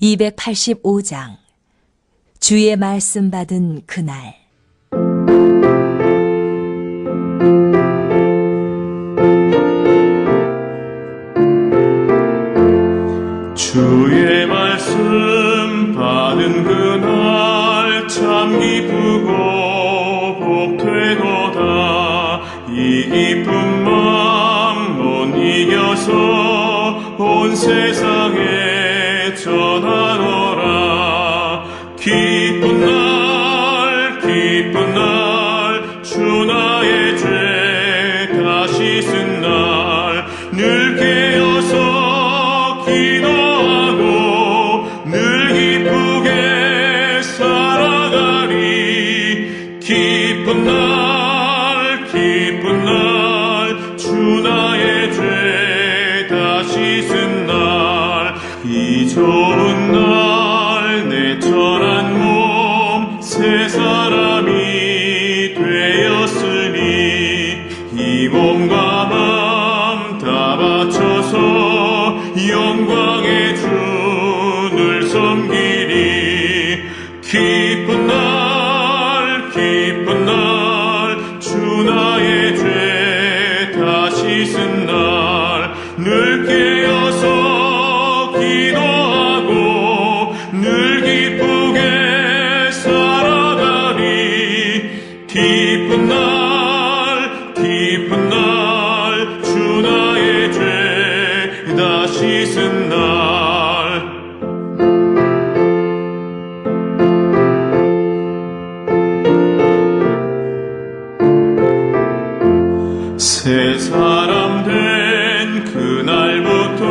285장 주의 말씀 받은 그날. 주의 말씀 받은 그날 참 기쁘고 복되도다. 이 기쁜 마음 못 이겨서 온 세상에 전하노라. 기쁜 날 주 나의 죄 다시 쓴 날 늘 깨어서 기도하고 늘 기쁘게 살아가리. 기쁜 날 주 나의 죄 다시 쓴 날 이 좋은 날 내 천한 몸 새 사람이 되었으니 이 몸과 마음 다 바쳐서 영광의 주를 섬기리. 기쁜 날 주 나의 죄 다시 쓴 날 늘 깨어서 기도하고 늘 기쁘게 살아가리. 기쁜 날 주 나의 죄 다시 쓴 날. 새 사람 된 그날부터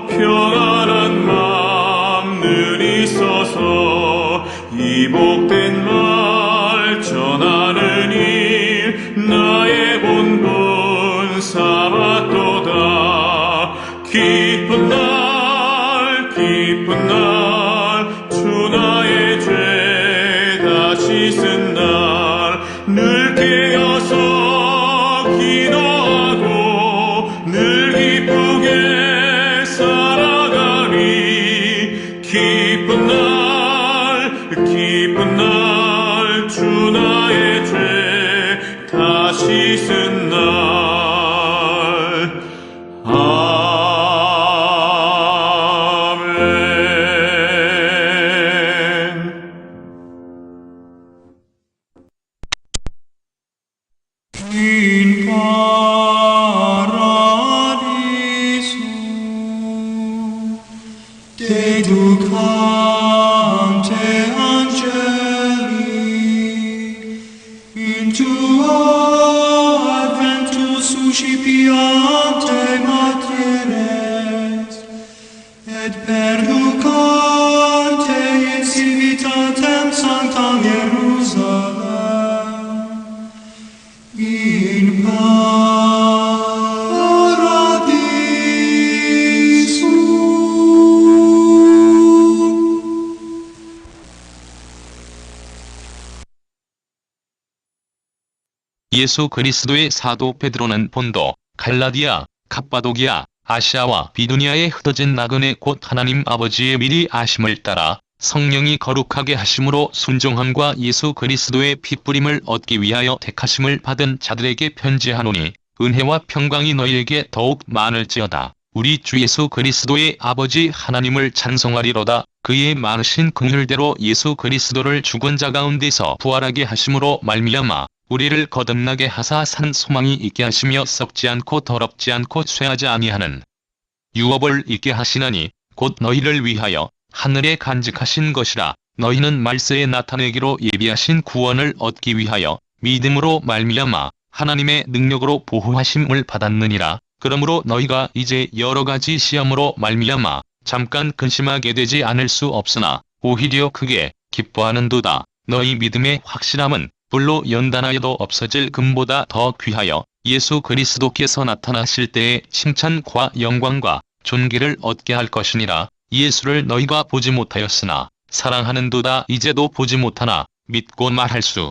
평안한 마음 늘 있어서 이 복된 말 전하는 일 나의 본분 삼았도다. 기쁜 날 주 나의 죄 다시 쓴 날 늘 깨어서 기도하고 늘 기쁘게 살아가리. 기쁜 날 주 나의 죄 다시 쓴 날. In paradiso dedicante angeli in tuo adventus suscipiante materes et perducante in civitatem sanctam Jerusalem in paradiso. 예수 그리스도의 사도 베드로는 본도, 갈라디아, 갑바도기아, 아시아와 비두니아에 흩어진 나그네 곧 하나님 아버지의 미리 아심을 따라 성령이 거룩하게 하심으로 순종함과 예수 그리스도의 핏부림을 얻기 위하여 택하심을 받은 자들에게 편지하노니 은혜와 평강이 너희에게 더욱 많을지어다. 우리 주 예수 그리스도의 아버지 하나님을 찬송하리로다. 그의 많으신 긍휼대로 예수 그리스도를 죽은 자 가운데서 부활하게 하심으로 말미암아 우리를 거듭나게 하사 산 소망이 있게 하시며 썩지 않고 더럽지 않고 쇠하지 아니하는 유업을 있게 하시나니 곧 너희를 위하여 하늘에 간직하신 것이라. 너희는 말세에 나타내기로 예비하신 구원을 얻기 위하여 믿음으로 말미암아 하나님의 능력으로 보호하심을 받았느니라. 그러므로 너희가 이제 여러가지 시험으로 말미암아 잠깐 근심하게 되지 않을 수 없으나 오히려 크게 기뻐하는도다. 너희 믿음의 확실함은 불로 연단하여도 없어질 금보다 더 귀하여 예수 그리스도께서 나타나실 때에 칭찬과 영광과 존귀를 얻게 할 것이니라. 예수를 너희가 보지 못하였으나 사랑하는도다. 이제도 보지 못하나 믿고 말할 수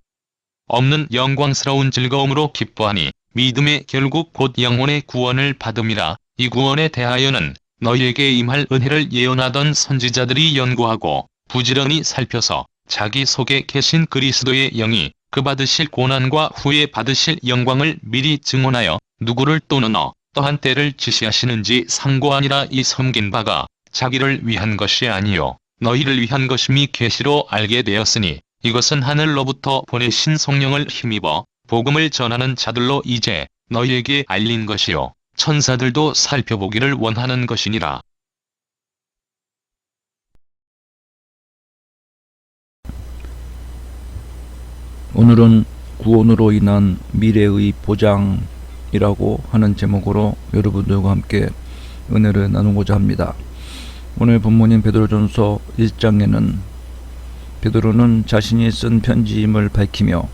없는 영광스러운 즐거움으로 기뻐하니 믿음의 결국 곧 영혼의 구원을 받음이라. 이 구원에 대하여는 너희에게 임할 은혜를 예언하던 선지자들이 연구하고 부지런히 살펴서 자기 속에 계신 그리스도의 영이 그 받으실 고난과 후에 받으실 영광을 미리 증언하여 누구를 또는 어떠한 때를 지시하시는지 상고하니라. 이 섬긴 바가 자기를 위한 것이 아니요 너희를 위한 것임이 계시로 알게 되었으니 이것은 하늘로부터 보내신 성령을 힘입어 복음을 전하는 자들로 이제 너희에게 알린 것이요 천사들도 살펴보기를 원하는 것이니라. 오늘은 구원으로 인한 미래의 보장이라고 하는 제목으로 여러분들과 함께 은혜를 나누고자 합니다. 오늘 본문인 베드로전서 1장에는 베드로는 자신이 쓴 편지임을 밝히며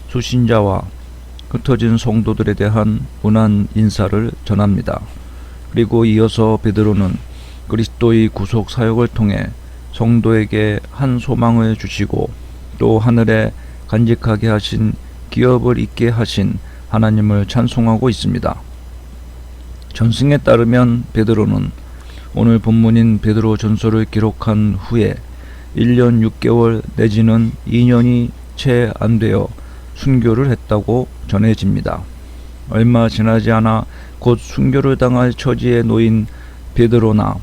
수신자와 흩어진 성도들에 대한 온한 인사를 전합니다. 그리고 이어서 베드로는 그리스도의 구속 사역을 통해 성도에게 한 소망을 주시고 또 하늘에 간직하게 하신 기업을 있게 하신 하나님을 찬송하고 있습니다. 전승에 따르면 베드로는 오늘 본문인 베드로 전서를 기록한 후에 1년 6개월 내지는 2년이 채 안 되어 순교를 했다고 전해집니다. 얼마 지나지 않아 곧 순교를 당할 처지에 놓인 베드로나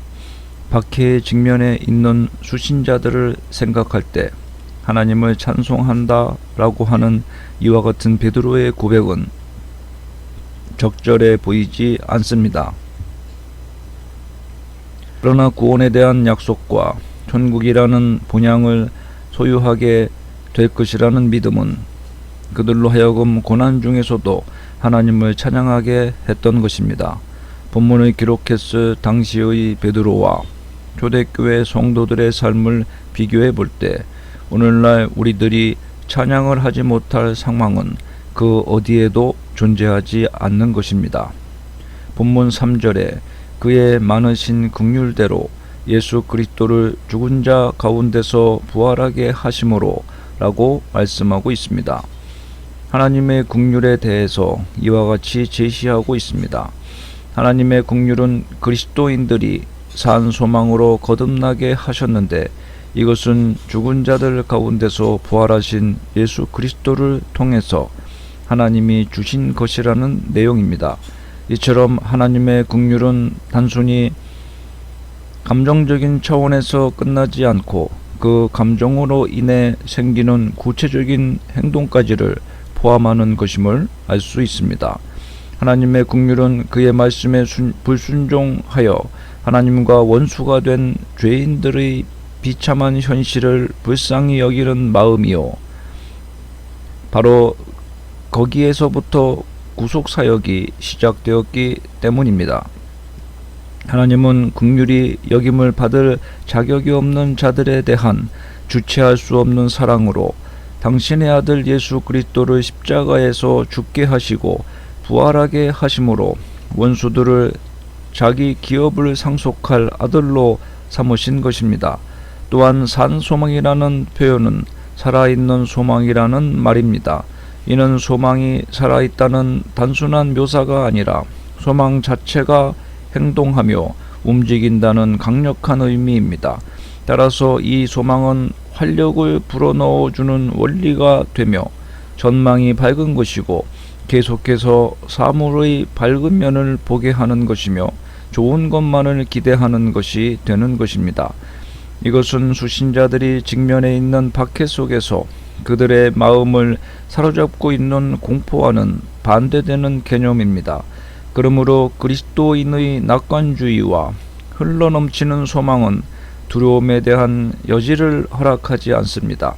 박해의 직면에 있는 수신자들을 생각할 때 하나님을 찬송한다 라고 하는 이와 같은 베드로의 고백은 적절해 보이지 않습니다. 그러나 구원에 대한 약속과 천국이라는 본향을 소유하게 될 것이라는 믿음은 그들로 하여금 고난 중에서도 하나님을 찬양하게 했던 것입니다. 본문을 기록했을 당시의 베드로와 초대교회 성도들의 삶을 비교해 볼 때 오늘날 우리들이 찬양을 하지 못할 상황은 그 어디에도 존재하지 않는 것입니다. 본문 3절에 그의 많으신 긍휼대로 예수 그리스도를 죽은 자 가운데서 부활하게 하심으로 라고 말씀하고 있습니다. 하나님의 긍휼에 대해서 이와 같이 제시하고 있습니다. 하나님의 긍휼은 그리스도인들이 산 소망으로 거듭나게 하셨는데 이것은 죽은 자들 가운데서 부활하신 예수 그리스도를 통해서 하나님이 주신 것이라는 내용입니다. 이처럼 하나님의 긍휼은 단순히 감정적인 차원에서 끝나지 않고 그 감정으로 인해 생기는 구체적인 행동까지를 포함하는 것임을 알 수 있습니다. 하나님의 긍휼은 그의 말씀에 불순종하여 하나님과 원수가 된 죄인들의 비참한 현실을 불쌍히 여기는 마음이요 바로 거기에서부터 구속사역이 시작되었기 때문입니다. 하나님은 긍휼히 여김을 받을 자격이 없는 자들에 대한 주체할 수 없는 사랑으로 당신의 아들 예수 그리스도를 십자가에서 죽게 하시고 부활하게 하심으로 원수들을 자기 기업을 상속할 아들로 삼으신 것입니다. 또한 산 소망이라는 표현은 살아있는 소망이라는 말입니다. 이는 소망이 살아있다는 단순한 묘사가 아니라 소망 자체가 행동하며 움직인다는 강력한 의미입니다. 따라서 이 소망은 활력을 불어넣어주는 원리가 되며 전망이 밝은 것이고 계속해서 사물의 밝은 면을 보게 하는 것이며 좋은 것만을 기대하는 것이 되는 것입니다. 이것은 수신자들이 직면해 있는 박해 속에서 그들의 마음을 사로잡고 있는 공포와는 반대되는 개념입니다. 그러므로 그리스도인의 낙관주의와 흘러넘치는 소망은 두려움에 대한 여지를 허락하지 않습니다.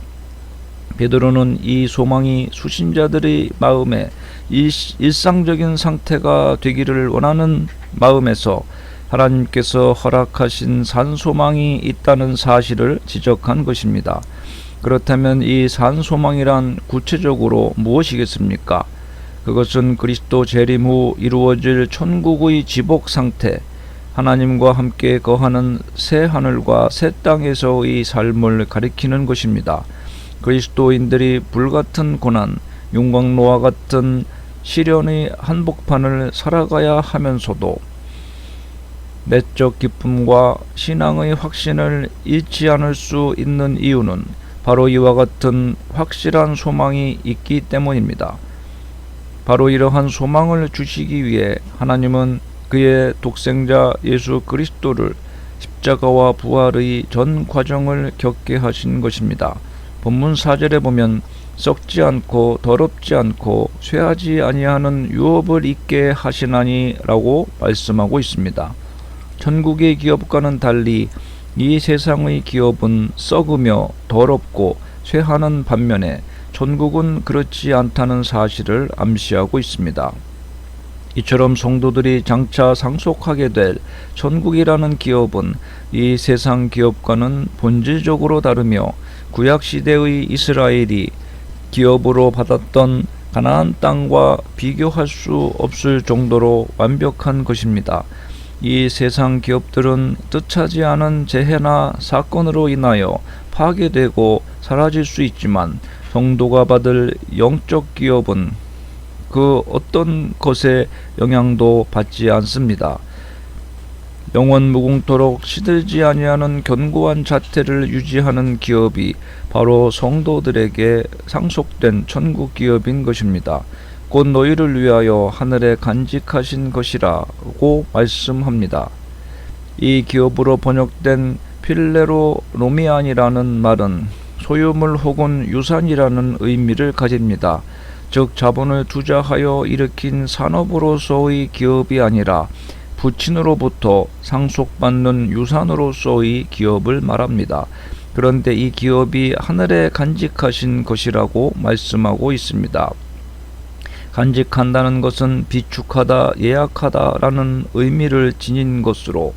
베드로는 이 소망이 수신자들의 마음에 일상적인 상태가 되기를 원하는 마음에서 하나님께서 허락하신 산소망이 있다는 사실을 지적한 것입니다. 그렇다면 이 산소망이란 구체적으로 무엇이겠습니까? 그것은 그리스도 재림 후 이루어질 천국의 지복 상태, 하나님과 함께 거하는 새 하늘과 새 땅에서의 삶을 가리키는 것입니다. 그리스도인들이 불같은 고난, 용광로와 같은 시련의 한복판을 살아가야 하면서도 내적 기쁨과 신앙의 확신을 잃지 않을 수 있는 이유는 바로 이와 같은 확실한 소망이 있기 때문입니다. 바로 이러한 소망을 주시기 위해 하나님은 그의 독생자 예수 그리스도를 십자가와 부활의 전 과정을 겪게 하신 것입니다. 본문 4절에 보면 썩지 않고 더럽지 않고 쇠하지 아니하는 유업을 있게 하시나니 라고 말씀하고 있습니다. 천국의 기업과는 달리 이 세상의 기업은 썩으며 더럽고 쇠하는 반면에 천국은 그렇지 않다는 사실을 암시하고 있습니다. 이처럼 성도들이 장차 상속하게 될 천국이라는 기업은 이 세상 기업과는 본질적으로 다르며 구약시대의 이스라엘이 기업으로 받았던 가나안 땅과 비교할 수 없을 정도로 완벽한 것입니다. 이 세상 기업들은 뜻하지 않은 재해나 사건으로 인하여 파괴되고 사라질 수 있지만 성도가 받을 영적 기업은 그 어떤 것의 영향도 받지 않습니다. 영원 무궁토록 시들지 아니하는 견고한 자태를 유지하는 기업이 바로 성도들에게 상속된 천국 기업인 것입니다. 곧 너희를 위하여 하늘에 간직하신 것이라고 말씀합니다. 이 기업으로 번역된 필레로 로미안이라는 말은 소유물 혹은 유산이라는 의미를 가집니다. 즉 자본을 투자하여 일으킨 산업으로서의 기업이 아니라 부친으로부터 상속받는 유산으로서의 기업을 말합니다. 그런데 이 기업이 하늘에 간직하신 것이라고 말씀하고 있습니다. 간직한다는 것은 비축하다, 예약하다라는 의미를 지닌 것으로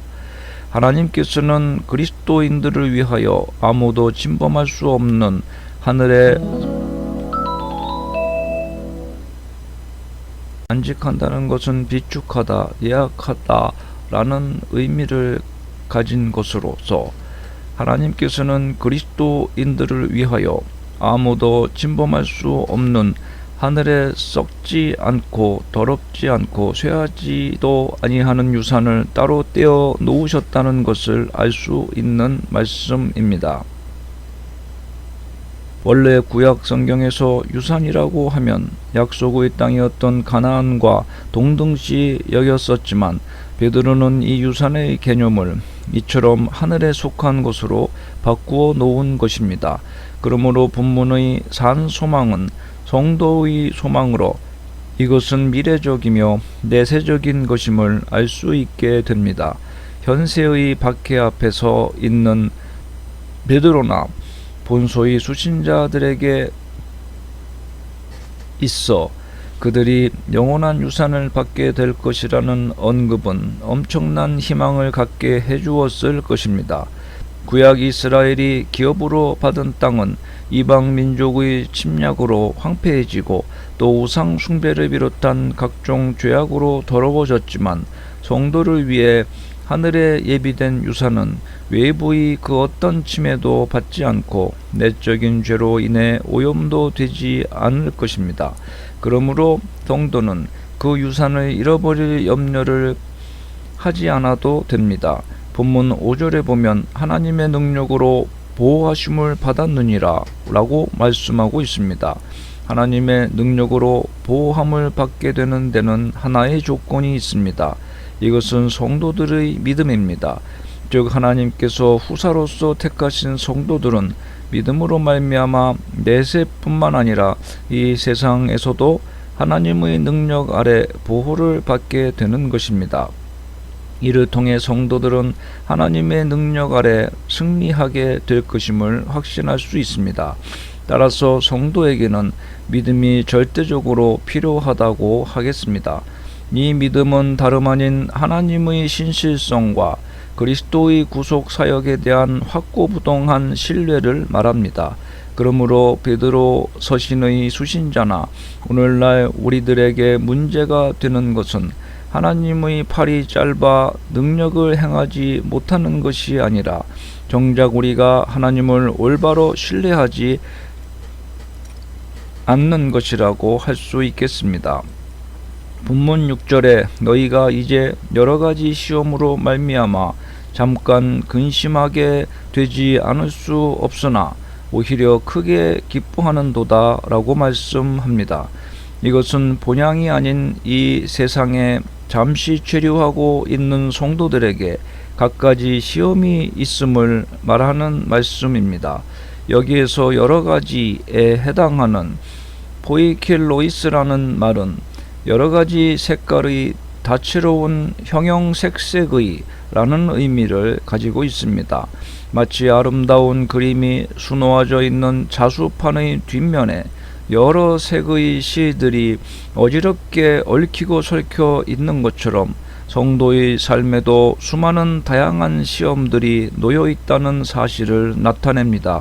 하나님께서는 그리스도인들을 위하여 아무도 침범할 수 없는 하늘에 간직한다는 것은 비축하다, 예약하다라는 의미를 가진 것으로서 하나님께서는 그리스도인들을 위하여 아무도 침범할 수 없는 하늘에 썩지 않고 더럽지 않고 쇠하지도 아니하는 유산을 따로 떼어 놓으셨다는 것을 알 수 있는 말씀입니다. 원래 구약 성경에서 유산이라고 하면 약속의 땅이었던 가나안과 동등시 여겼었지만 베드로는 이 유산의 개념을 이처럼 하늘에 속한 것으로 바꾸어 놓은 것입니다. 그러므로 본문의 산 소망은 성도의 소망으로 이것은 미래적이며 내세적인 것임을 알 수 있게 됩니다. 현세의 박해 앞에서 있는 베드로나 본소의 수신자들에게 있어 그들이 영원한 유산을 받게 될 것이라는 언급은 엄청난 희망을 갖게 해주었을 것입니다. 구약 이스라엘이 기업으로 받은 땅은 이방 민족의 침략으로 황폐해지고 또 우상 숭배를 비롯한 각종 죄악으로 더러워졌지만 성도를 위해 하늘에 예비된 유산은 외부의 그 어떤 침해도 받지 않고 내적인 죄로 인해 오염도 되지 않을 것입니다. 그러므로 성도는 그 유산을 잃어버릴 염려를 하지 않아도 됩니다. 본문 5절에 보면 하나님의 능력으로 보호하심을 받았느니라 라고 말씀하고 있습니다. 하나님의 능력으로 보호함을 받게 되는 데는 하나의 조건이 있습니다. 이것은 성도들의 믿음입니다. 즉 하나님께서 후사로서 택하신 성도들은 믿음으로 말미암아 내세뿐만 아니라 이 세상에서도 하나님의 능력 아래 보호를 받게 되는 것입니다. 이를 통해 성도들은 하나님의 능력 아래 승리하게 될 것임을 확신할 수 있습니다. 따라서 성도에게는 믿음이 절대적으로 필요하다고 하겠습니다. 이 믿음은 다름 아닌 하나님의 신실성과 그리스도의 구속 사역에 대한 확고부동한 신뢰를 말합니다. 그러므로 베드로 서신의 수신자나 오늘날 우리들에게 문제가 되는 것은 하나님의 팔이 짧아 능력을 행하지 못하는 것이 아니라 정작 우리가 하나님을 올바로 신뢰하지 않는 것이라고 할 수 있겠습니다. 본문 6절에 너희가 이제 여러 가지 시험으로 말미암아 잠깐 근심하게 되지 않을 수 없으나 오히려 크게 기뻐하는도다 라고 말씀합니다. 이것은 본향이 아닌 이 세상에 잠시 체류하고 있는 성도들에게 갖가지 시험이 있음을 말하는 말씀입니다. 여기에서 여러 가지에 해당하는 포이켈로이스라는 말은 여러 가지 색깔의 다채로운 형형색색의 라는 의미를 가지고 있습니다. 마치 아름다운 그림이 수놓아져 있는 자수판의 뒷면에 여러 색의 시들이 어지럽게 얽히고 설켜 있는 것처럼 성도의 삶에도 수많은 다양한 시험들이 놓여 있다는 사실을 나타냅니다.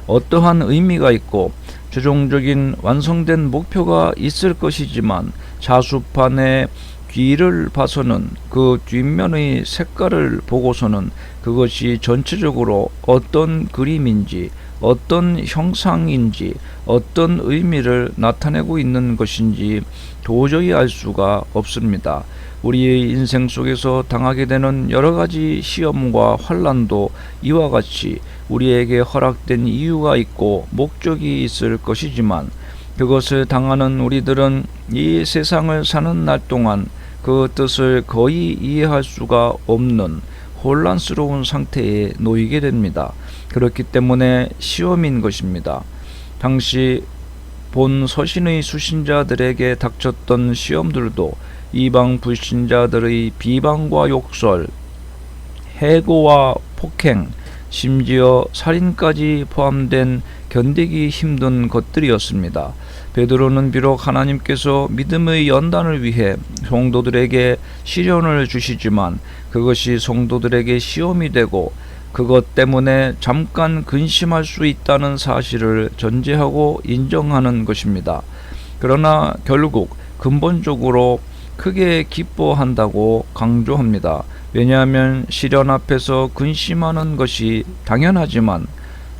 어떠한 의미가 있고 최종적인 완성된 목표가 있을 것이지만 자수판의 뒤를 봐서는 그 뒷면의 색깔을 보고서는 그것이 전체적으로 어떤 그림인지 어떤 형상인지 어떤 의미를 나타내고 있는 것인지 도저히 알 수가 없습니다. 우리의 인생 속에서 당하게 되는 여러 가지 시험과 환난도 이와 같이 우리에게 허락된 이유가 있고 목적이 있을 것이지만 그것을 당하는 우리들은 이 세상을 사는 날 동안 그 뜻을 거의 이해할 수가 없는 혼란스러운 상태에 놓이게 됩니다. 그렇기 때문에 시험인 것입니다. 당시 본 서신의 수신자들에게 닥쳤던 시험들도 이방 불신자들의 비방과 욕설, 해고와 폭행, 심지어 살인까지 포함된 견디기 힘든 것들이었습니다. 베드로는 비록 하나님께서 믿음의 연단을 위해 성도들에게 시련을 주시지만 그것이 성도들에게 시험이 되고 그것 때문에 잠깐 근심할 수 있다는 사실을 전제하고 인정하는 것입니다. 그러나 결국 근본적으로 크게 기뻐한다고 강조합니다. 왜냐하면 시련 앞에서 근심하는 것이 당연하지만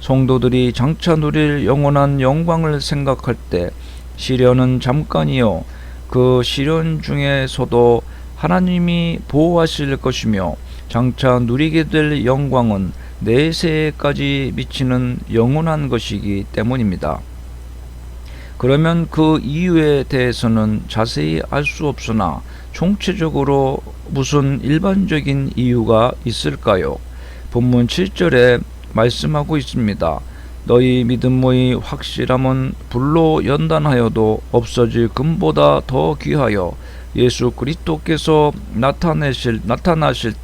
성도들이 장차 누릴 영원한 영광을 생각할 때 시련은 잠깐이요 그 시련 중에서도 하나님이 보호하실 것이며 장차 누리게 될 영광은 내세까지 미치는 영원한 것이기 때문입니다. 그러면 그 이유에 대해서는 자세히 알 수 없으나 총체적으로 무슨 일반적인 이유가 있을까요? 본문 7절에 말씀하고 있습니다. 너희 믿음의 확실함은 불로 연단하여도 없어질 금보다 더 귀하여 예수 그리스도께서 나타나실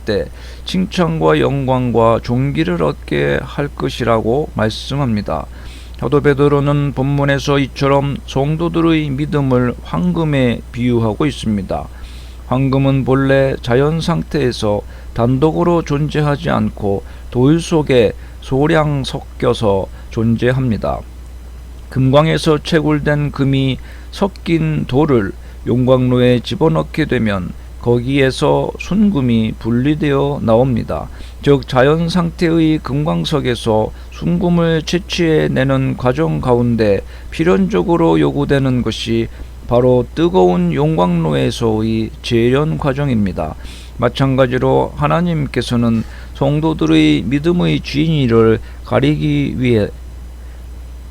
때 칭찬과 영광과 존귀를 얻게 할 것이라고 말씀합니다. 사도 베드로는 본문에서 이처럼 성도들의 믿음을 황금에 비유하고 있습니다. 황금은 본래 자연 상태에서 단독으로 존재하지 않고 돌 속에 소량 섞여서 존재합니다. 금광에서 채굴된 금이 섞인 돌을 용광로에 집어넣게 되면 거기에서 순금이 분리되어 나옵니다. 즉 자연 상태의 금광석에서 순금을 채취해내는 과정 가운데 필연적으로 요구되는 것이 바로 뜨거운 용광로에서의 재련 과정입니다. 마찬가지로 하나님께서는 성도들의 믿음의 진위를 가리기 위해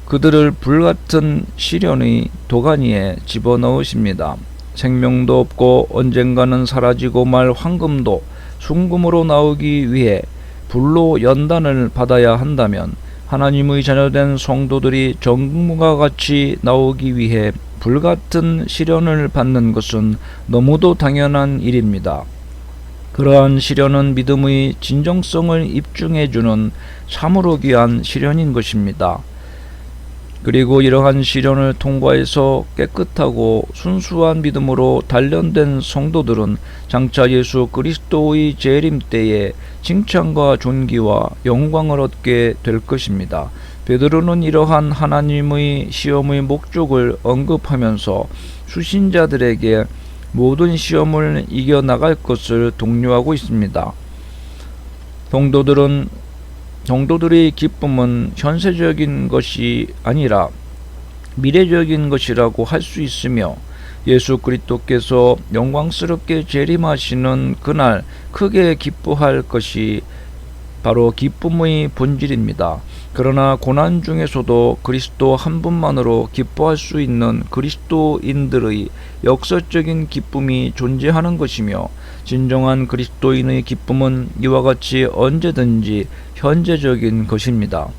그들을 불같은 시련의 도가니에 집어넣으십니다. 생명도 없고 언젠가는 사라지고 말 황금도 순금으로 나오기 위해 불로 연단을 받아야 한다면 하나님의 자녀된 성도들이 정금과 같이 나오기 위해 불같은 시련을 받는 것은 너무도 당연한 일입니다. 그러한 시련은 믿음의 진정성을 입증해주는 참으로 귀한 시련인 것입니다. 그리고 이러한 시련을 통과해서 깨끗하고 순수한 믿음으로 단련된 성도들은 장차 예수 그리스도의 재림 때에 칭찬과 존귀와 영광을 얻게 될 것입니다. 베드로는 이러한 하나님의 시험의 목적을 언급하면서 수신자들에게 모든 시험을 이겨나갈 것을 독려하고 있습니다. 성도들의 기쁨은 현세적인 것이 아니라 미래적인 것이라고 할 수 있으며 예수 그리스도께서 영광스럽게 재림하시는 그날 크게 기뻐할 것이 바로 기쁨의 본질입니다. 그러나 고난 중에서도 그리스도 한 분만으로 기뻐할 수 있는 그리스도인들의 역사적인 기쁨이 존재하는 것이며, 진정한 그리스도인의 기쁨은 이와 같이 언제든지 현재적인 것입니다.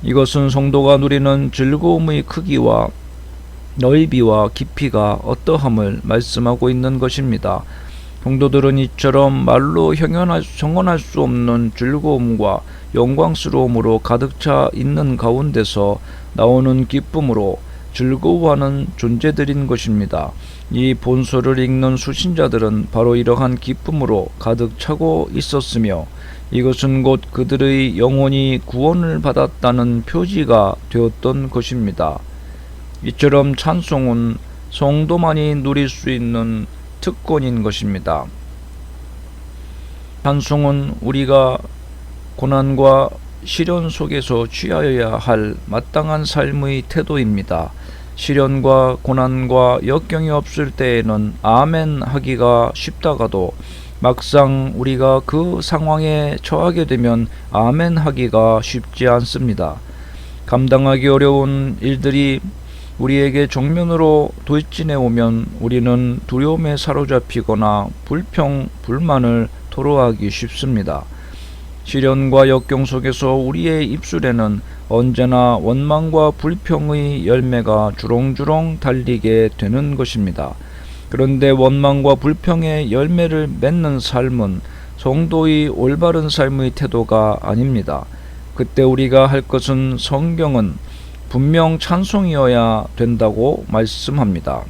이것은 성도가 누리는 즐거움의 크기와 넓이와 깊이가 어떠함을 말씀하고 있는 것입니다. 성도들은 이처럼 말로 형언할 수 없는 즐거움과 영광스러움으로 가득 차 있는 가운데서 나오는 기쁨으로 즐거워하는 존재들인 것입니다. 이 본서를 읽는 수신자들은 바로 이러한 기쁨으로 가득 차고 있었으며, 이것은 곧 그들의 영혼이 구원을 받았다는 표지가 되었던 것입니다. 이처럼 찬송은 성도만이 누릴 수 있는 특권인 것입니다. 찬송은 우리가 고난과 시련 속에서 취하여야 할 마땅한 삶의 태도입니다. 시련과 고난과 역경이 없을 때에는 아멘 하기가 쉽다가도 막상 우리가 그 상황에 처하게 되면 아멘 하기가 쉽지 않습니다. 감당하기 어려운 일들이 우리에게 정면으로 돌진해 오면 우리는 두려움에 사로잡히거나 불평, 불만을 토로하기 쉽습니다. 시련과 역경 속에서 우리의 입술에는 언제나 원망과 불평의 열매가 주렁주렁 달리게 되는 것입니다. 그런데 원망과 불평의 열매를 맺는 삶은 성도의 올바른 삶의 태도가 아닙니다. 그때 우리가 할 것은 성경은 분명 찬송이어야 된다고 말씀합니다.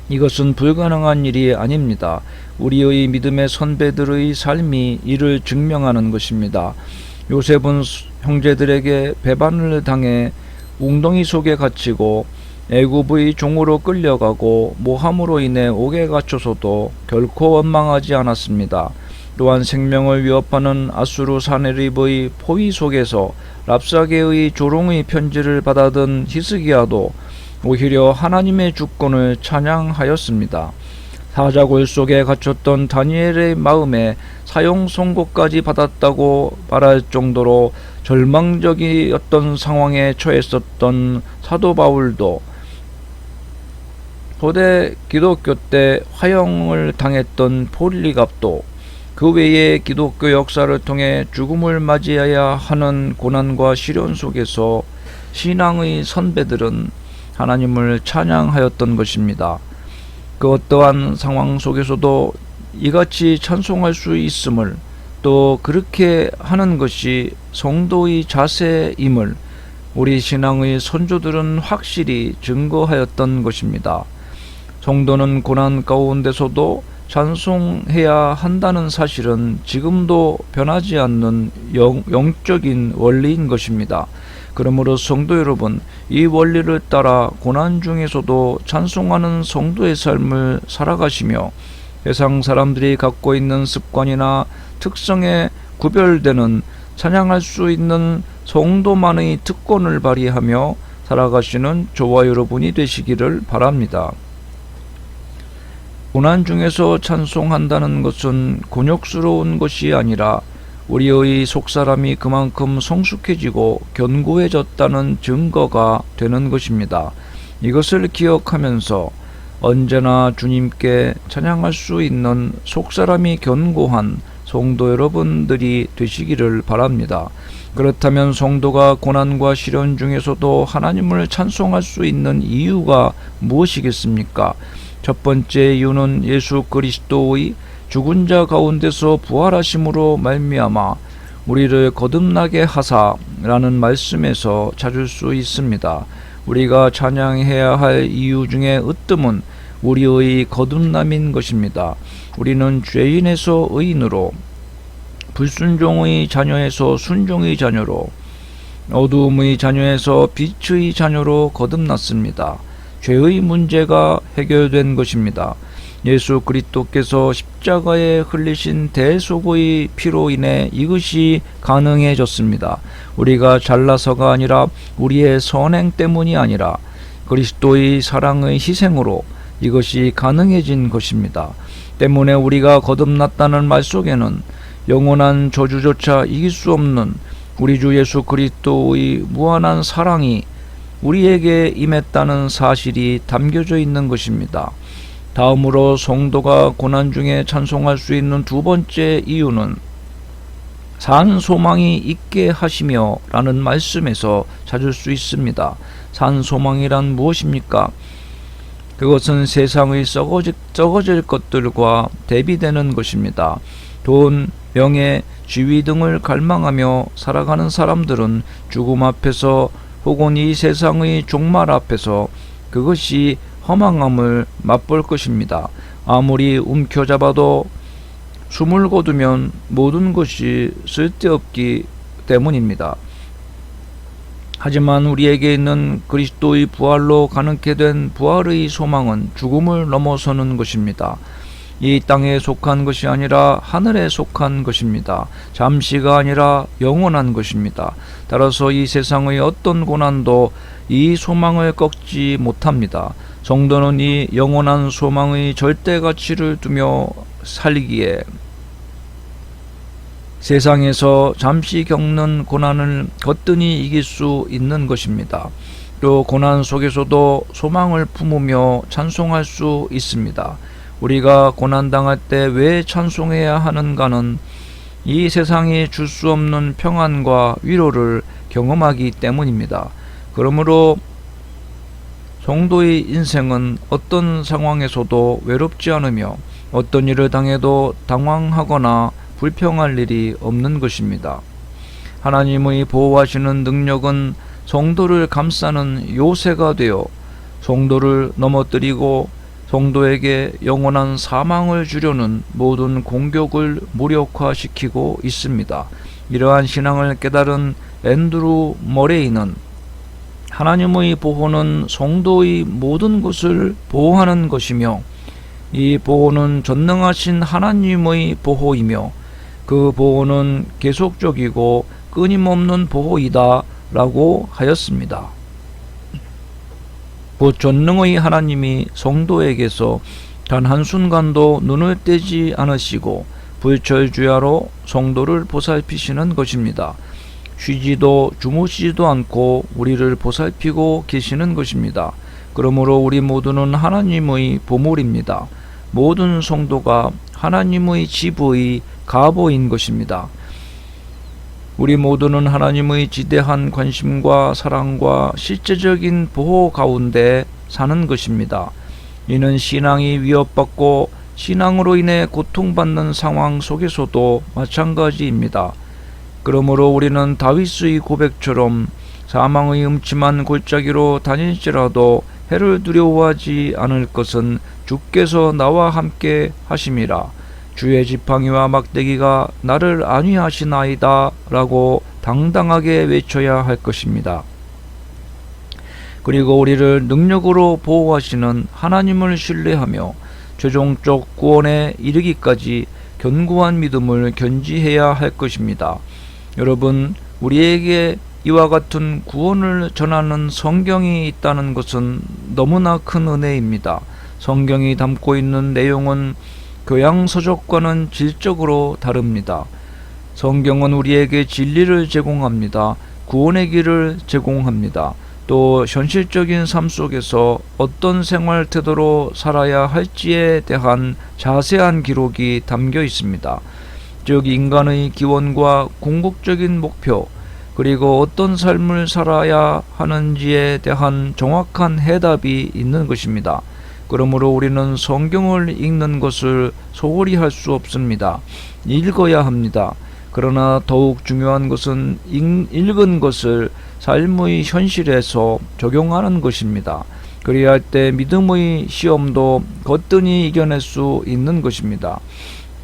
이것은 불가능한 일이 아닙니다. 우리의 믿음의 선배들의 삶이 이를 증명하는 것입니다. 요셉은 형제들에게 배반을 당해 웅덩이 속에 갇히고 애굽의 종으로 끌려가고 모함으로 인해 옥에 갇혀서도 결코 원망하지 않았습니다. 또한 생명을 위협하는 아수르 사네립의 포위 속에서 랍사게의 조롱의 편지를 받아든 히스기야도 오히려 하나님의 주권을 찬양하였습니다. 사자굴 속에 갇혔던 다니엘의 마음에 사형 선고까지 받았다고 말할 정도로 절망적이었던 상황에 처했었던 사도 바울도, 초대 기독교 때 화형을 당했던 폴리갑도, 그 외에 기독교 역사를 통해 죽음을 맞이해야 하는 고난과 시련 속에서 신앙의 선배들은 하나님을 찬양하였던 것입니다. 그 어떠한 상황 속에서도 이같이 찬송할 수 있음을, 또 그렇게 하는 것이 성도의 자세임을 우리 신앙의 선조들은 확실히 증거하였던 것입니다. 성도는 고난 가운데서도 찬송해야 한다는 사실은 지금도 변하지 않는 영적인 원리인 것입니다. 그러므로 성도 여러분, 이 원리를 따라 고난 중에서도 찬송하는 성도의 삶을 살아가시며 세상 사람들이 갖고 있는 습관이나 특성에 구별되는 찬양할 수 있는 성도만의 특권을 발휘하며 살아가시는 저와 여러분이 되시기를 바랍니다. 고난 중에서 찬송한다는 것은 곤욕스러운 것이 아니라 우리의 속사람이 그만큼 성숙해지고 견고해졌다는 증거가 되는 것입니다. 이것을 기억하면서 언제나 주님께 찬양할 수 있는 속사람이 견고한 성도 여러분들이 되시기를 바랍니다. 그렇다면 성도가 고난과 시련 중에서도 하나님을 찬송할 수 있는 이유가 무엇이겠습니까? 첫 번째 이유는 예수 그리스도의 죽은 자 가운데서 부활하심으로 말미암아 우리를 거듭나게 하사라는 말씀에서 찾을 수 있습니다. 우리가 찬양해야 할 이유 중에 으뜸은 우리의 거듭남인 것입니다. 우리는 죄인에서 의인으로, 불순종의 자녀에서 순종의 자녀로, 어두움의 자녀에서 빛의 자녀로 거듭났습니다. 죄의 문제가 해결된 것입니다. 예수 그리스도께서 십자가에 흘리신 대속의 피로 인해 이것이 가능해졌습니다. 우리가 잘나서가 아니라 우리의 선행 때문이 아니라 그리스도의 사랑의 희생으로 이것이 가능해진 것입니다. 때문에 우리가 거듭났다는 말 속에는 영원한 저주조차 이길 수 없는 우리 주 예수 그리스도의 무한한 사랑이 우리에게 임했다는 사실이 담겨져 있는 것입니다. 다음으로 성도가 고난 중에 찬송할 수 있는 두 번째 이유는 산 소망이 있게 하시며 라는 말씀에서 찾을 수 있습니다. 산 소망이란 무엇입니까? 그것은 세상의 썩어질 것들과 대비되는 것입니다. 돈, 명예, 지위 등을 갈망하며 살아가는 사람들은 죽음 앞에서 혹은 이 세상의 종말 앞에서 그것이 허망함을 맛볼 것입니다. 아무리 움켜잡아도 숨을 거두면 모든 것이 쓸데없기 때문입니다. 하지만 우리에게 있는 그리스도의 부활로 가능케 된 부활의 소망은 죽음을 넘어서는 것입니다. 이 땅에 속한 것이 아니라 하늘에 속한 것입니다. 잠시가 아니라 영원한 것입니다. 따라서 이 세상의 어떤 고난도 이 소망을 꺾지 못합니다. 성도는 이 영원한 소망의 절대 가치를 두며 살기에 세상에서 잠시 겪는 고난을 거뜬히 이길 수 있는 것입니다. 또 고난 속에서도 소망을 품으며 찬송할 수 있습니다. 우리가 고난당할 때 왜 찬송해야 하는가는 이 세상이 줄 수 없는 평안과 위로를 경험하기 때문입니다. 그러므로 성도의 인생은 어떤 상황에서도 외롭지 않으며 어떤 일을 당해도 당황하거나 불평할 일이 없는 것입니다. 하나님의 보호하시는 능력은 성도를 감싸는 요새가 되어 성도를 넘어뜨리고 성도에게 영원한 사망을 주려는 모든 공격을 무력화시키고 있습니다. 이러한 신앙을 깨달은 앤드루 머레이는 하나님의 보호는 성도의 모든 것을 보호하는 것이며 이 보호는 전능하신 하나님의 보호이며 그 보호는 계속적이고 끊임없는 보호이다 라고 하였습니다. 곧 전능의 하나님이 성도에게서 단 한순간도 눈을 떼지 않으시고 불철주야로 성도를 보살피시는 것입니다. 쉬지도 주무시지도 않고 우리를 보살피고 계시는 것입니다. 그러므로 우리 모두는 하나님의 보물입니다. 모든 성도가 하나님의 지부의 가보인 것입니다. 우리 모두는 하나님의 지대한 관심과 사랑과 실제적인 보호 가운데 사는 것입니다. 이는 신앙이 위협받고 신앙으로 인해 고통받는 상황 속에서도 마찬가지입니다. 그러므로 우리는 다윗의 고백처럼 사망의 음침한 골짜기로 다닐지라도 해를 두려워하지 않을 것은 주께서 나와 함께 하심이라. 주의 지팡이와 막대기가 나를 안위하시나이다 라고 당당하게 외쳐야 할 것입니다. 그리고 우리를 능력으로 보호하시는 하나님을 신뢰하며 최종적 구원에 이르기까지 견고한 믿음을 견지해야 할 것입니다. 여러분, 우리에게 이와 같은 구원을 전하는 성경이 있다는 것은 너무나 큰 은혜입니다. 성경이 담고 있는 내용은 교양서적과는 질적으로 다릅니다. 성경은 우리에게 진리를 제공합니다. 구원의 길을 제공합니다. 또 현실적인 삶 속에서 어떤 생활 태도로 살아야 할지에 대한 자세한 기록이 담겨 있습니다. 즉 인간의 기원과 궁극적인 목표, 그리고 어떤 삶을 살아야 하는지에 대한 정확한 해답이 있는 것입니다. 그러므로 우리는 성경을 읽는 것을 소홀히 할 수 없습니다. 읽어야 합니다. 그러나 더욱 중요한 것은 읽은 것을 삶의 현실에서 적용하는 것입니다. 그래야 할 때 믿음의 시험도 거뜬히 이겨낼 수 있는 것입니다.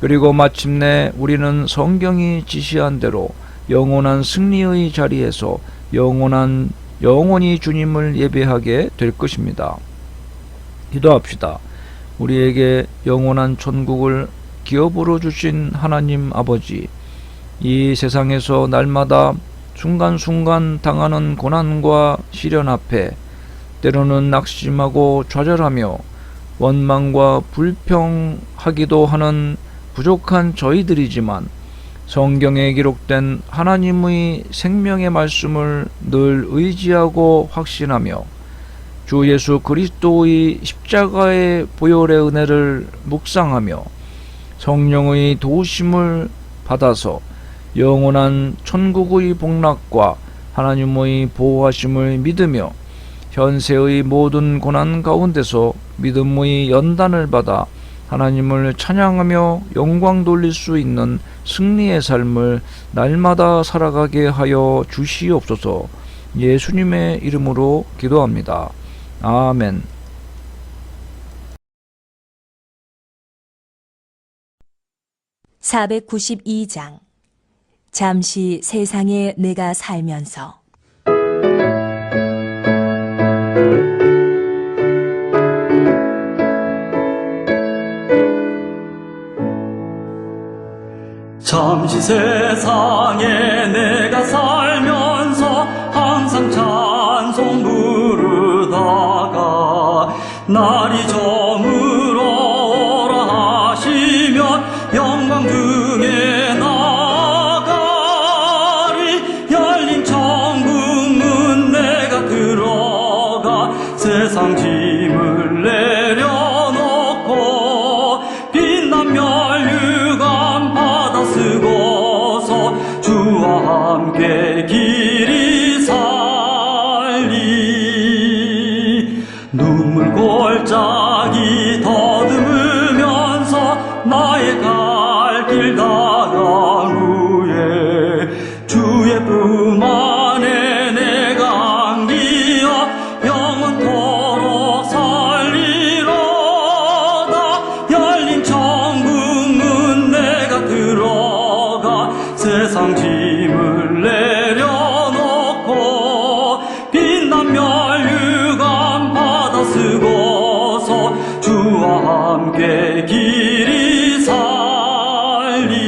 그리고 마침내 우리는 성경이 지시한 대로 영원한 승리의 자리에서 영원히 주님을 예배하게 될 것입니다. 기도합시다. 우리에게 영원한 천국을 기업으로 주신 하나님 아버지, 이 세상에서 날마다 순간순간 당하는 고난과 시련 앞에 때로는 낙심하고 좌절하며 원망과 불평하기도 하는 부족한 저희들이지만 성경에 기록된 하나님의 생명의 말씀을 늘 의지하고 확신하며 주 예수 그리스도의 십자가의 보혈의 은혜를 묵상하며 성령의 도우심을 받아서 영원한 천국의 복락과 하나님의 보호하심을 믿으며 현세의 모든 고난 가운데서 믿음의 연단을 받아 하나님을 찬양하며 영광 돌릴 수 있는 승리의 삶을 날마다 살아가게 하여 주시옵소서. 예수님의 이름으로 기도합니다. 아멘. (492장) 잠시 세상에 내가 살면서 잠시 세상에 내가 살면서 항상 찬송 부르다가 날이 저물어라 하시면 영광 등에 나가리. 열린 천국문 내가 들어가 세상 짐을 내려놓고 빛난 멸류관 받아 쓰고서 주와 함께 길이 살리. 눈물 골짜기 더듬으면서 나의 갈 길 다간 후에 주의 품 안에 내가 안기어 영원토록 살리로다. 열린 천국문 내가 들어가 세상 짐을 내려놓고 빛난 멸류관 받아 쓰고서 주와 함께 길이 살리.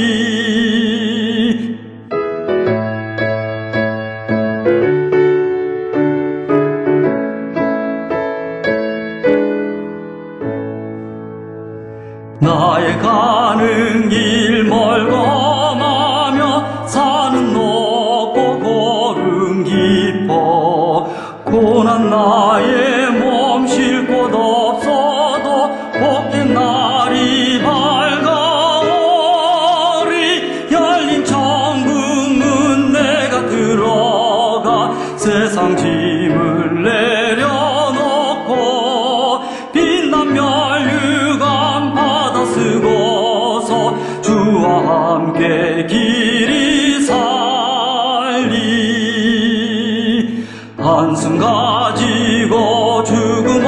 나의 가는 길 멀거하며 산은 높고 고름 깊어 고난 나의 몸 쉴 곳 없어도 복된 날이 밝아오리. 열린 천국문 내가 들어가 세상 짐을 내려놓고 빛난 멸류관 받아 쓰고서 주와 함께 길이 살리. 한숨 가지고 죽음